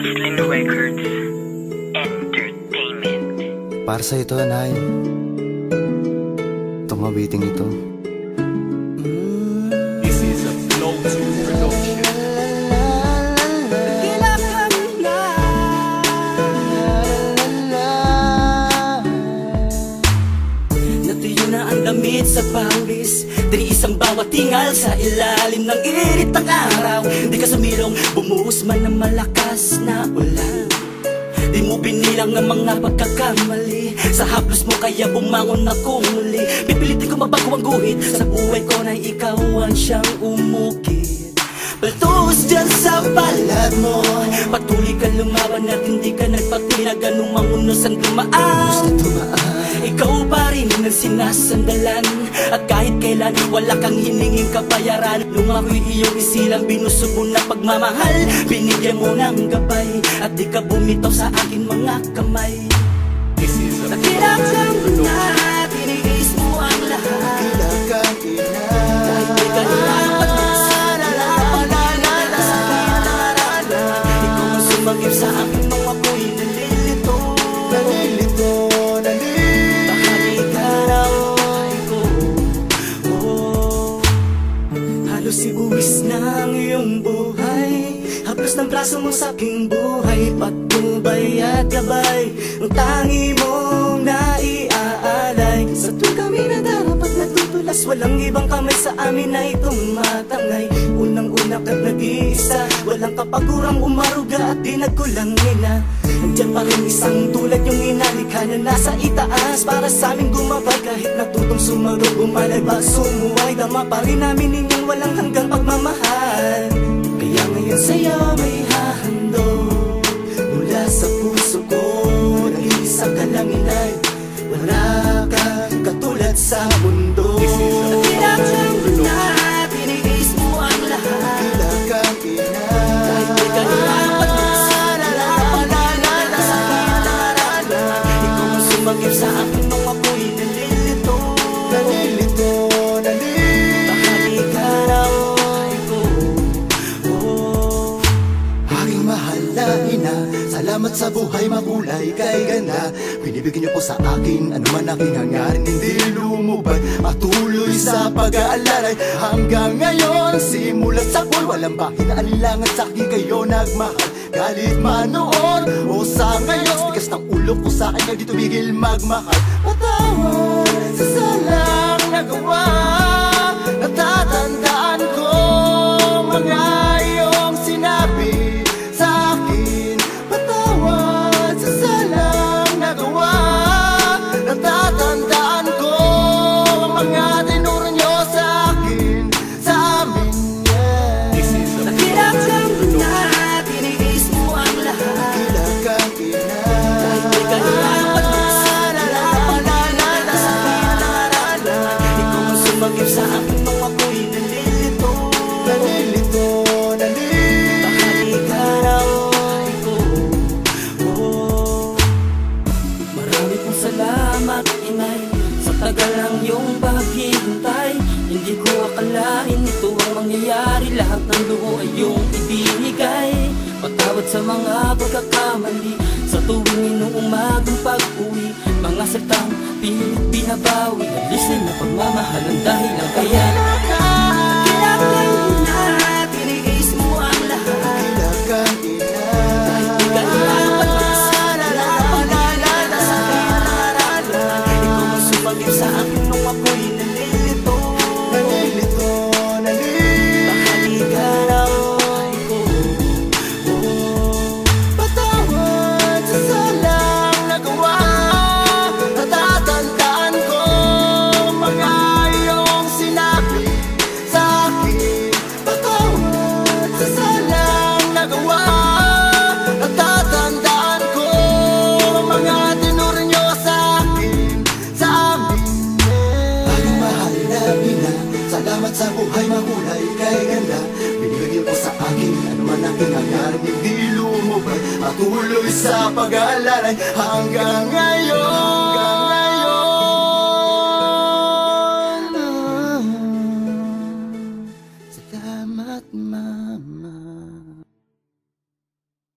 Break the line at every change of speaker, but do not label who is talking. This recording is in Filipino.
Muslim Records Entertainment.
Para sa ito, Nay. Itong awiting ito.
This is a Flow 2 production.
Natuyo na ang damit sa pawis, diri isang bawat tingal sa ilalim ng init ng araw. Di ka sumilong, bumuhos man ng malakas na ulan. Di mo binilang ng mga pagkakamali, sa haplos mo kaya bumangon ako muli. Pipilitin ko mabago ang guhit, sa buhay ko na ikaw ang siyang umukit. Paltos dyan sa balat mo, patuloy ka lumaban at hindi ka nagpatinag anumang unos ang dumaan. Ikaw pa rin ang sinasandalan, at kahit kailan wala kang hiningin kabayaran. Nung ako'y iyong isilang binusog mo na pagmamahal, binigyan mo ng gabay, at di ka bumitaw sa akin mga kamay.
This is a
Nakilang kang na, tiniis mo ang lahat.
Kailangan ina.
Kahit di ka dapat ikaw ang sumagip sa akin nung ako'y nalilito.
Nalilito, nalilito.
Bahagi ka ng buhay ko. Halos ibuwis ng iyong buhay, haplos ng braso mo sa aking buhay. Patnubay at gabay, ang tangi mong naiaalay. Sa tuwing kami na dapat natutulas, walang ibang kamay sa amin na itong matangay. Unang-una ka't nag-iisa, walang kapagurang umaruga at di nagkulang ina. Nandiyan pa rin isang tulad yung inalikha na nasa itaas para sa aming gumabay. Kahit natutong sumarog, bumalay ba, sumuway, dama pa rin namin inyong walang hanggang pagmamahal. Kaya ngayon sa'yo may hahandog mula sa puso ko. Nag-iisa ka lang inay, wala kang katulad sa mundo. Nakilang na, tiniis mo ang lahat.
Kailangan ina.
Kahit di ka dapat ikaw ang sumagip sa akin nung ako'y nalilito.
Nalilito, nalilito.
Bahagi ka ng buhay ko.
Aking mahal na ina, salamat sa buhay makulay kay ganda. Binibigyan niyo po sa akin ano man aking hangarin, hindi lumubad. Patuloy sa pag-aalalay hanggang ngayon. Simulat sa pool, walang bakit na alinlangan sa akin kayo nagmahal. Galit man noon o sa ngayon, tigas ng ulo ko sa akin, hindi tumigil magmahal. Patawad sa salang nagawa, natatandaan ko mga iyong sinabi sa akin. Patawad sa salang nagawa, natatandaan ko mga tinuro nyo sa akin, sa amin, yeah.
This is a
Nakilang na, tiniis mo ang lahat.
Kailangan ina.
Kahit di ka dapat ikaw ang sumagip sa akin nung ako'y nalilito.
Nalilito, nalilito.
Bahagi ka ng buhay ko. Marami pong salamat, inay, sa tagal ng iyong paghihintay. Hindi ko akalain ito ang mangyayari, lahat ng luho ay iyong ibinigay. Patawad sa mga pagkakamali, sa tuwing inuumagang pag-uwi. Mga salitang pilit binabawi, alisin na pagmamahal ang dahilan. Kaya nakilang na, tiniis mo ang lahat.
Kailangan ina.
Kahit di ka dapat ikaw ang sumagip sa akin nung ako'y nalilito.
Nalilito, nalilito.
Bahagi ka ng buhay ko.
Patawad sa salang nagawa, natatandaan ko mga iyong sinabi sa akin. Patawad sa salang nagawa, natatandaan ko mga tinuro nyo sa akin, sa amin, yeah. Aking mahal na ina, salamat sa buhay makulay kay ganda. Binibigyan ko sa akin ano man aking hangarin, hindi lumubad. Patuloy sa pag-aalalay hanggang ngayon.